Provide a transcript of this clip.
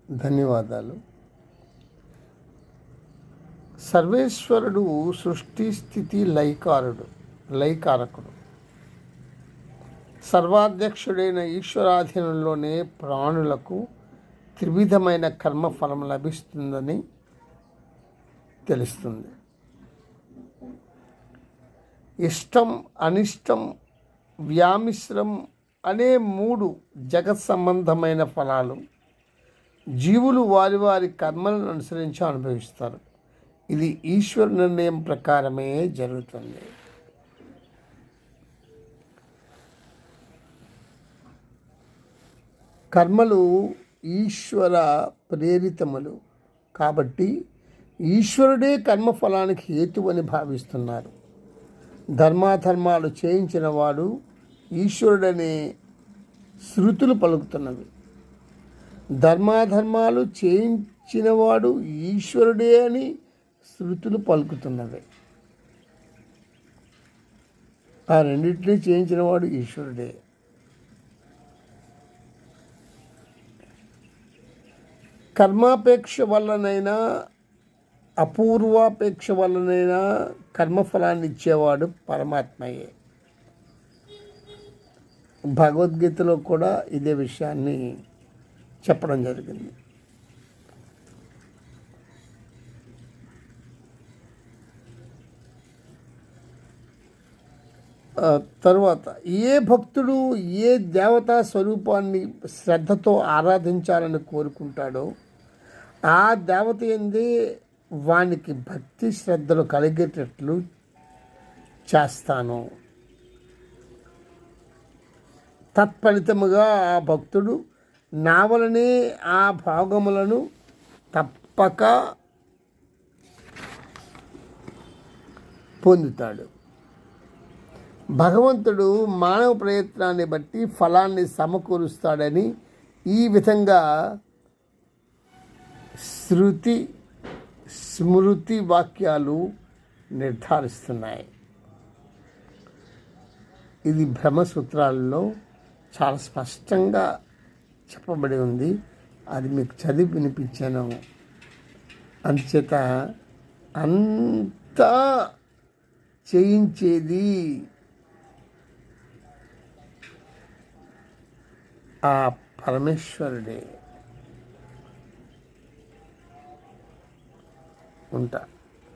ధన్యవాదాలు. సర్వేశ్వరుడు సృష్టి స్థితి లయకారకుడు. సర్వాధ్యక్షుడైన ఈశ్వరాధీనంలోనే ప్రాణులకు త్రివిధమైన కర్మఫలం లభిస్తుందని తెలుస్తుంది. ఇష్టం, అనిష్టం, వ్యామిశ్రం అనే 3 జగత్ సంబంధమైన ఫలాలు జీవులు వారి వారి కర్మలను అనుసరించి అనుభవిస్తారు. ఇది ఈశ్వర నిర్ణయం ప్రకారమే జరుగుతుంది. కర్మలు ఈశ్వర ప్రేరితములు కాబట్టి ఈశ్వరుడే కర్మఫలానికి హేతువని భావిస్తున్నారు. ధర్మాధర్మాలు చేయించిన వాడు ఈశ్వరుడనే శృతులు పలుకుతున్నవి. ధర్మాధర్మాలు చేయించినవాడు ఈశ్వరుడే అని శృతులు పలుకుతున్నవి. ఆ రెండింటినీ చేయించినవాడు ఈశ్వరుడే. కర్మాపేక్ష వల్లనైనా అపూర్వాపేక్ష వల్లనైనా కర్మఫలాన్ని ఇచ్చేవాడు పరమాత్మయే. భగవద్గీతలో కూడా ఇదే విషయాన్ని చెప్పడం జరిగింది. తరువాత ఏ భక్తుడు ఏ దేవతా స్వరూపాన్ని శ్రద్ధతో ఆరాధించాలని కోరుకుంటాడో ఆ దేవత యందే వానికి భక్తి శ్రద్ధలు కలిగేటట్లు చేస్తాను. తత్ఫలితముగా ఆ భక్తుడు నా వలనే ఆ భాగములను తప్పక పొందుతాడు. భగవంతుడు మానవ ప్రయత్నాన్ని బట్టి ఫలాన్ని సమకూరుస్తాడని ఈ విధంగా శృతి స్మృతి వాక్యాలు నిర్ధారిస్తున్నాయి. ఇది బ్రహ్మసూత్రాలలో చాలా స్పష్టంగా చెప్పబడి ఉంది. అది మీకు చదివి వినిపించాను. అందుచేత అంతా చేయించేది ఆ పరమేశ్వరుడే. ఉంటా.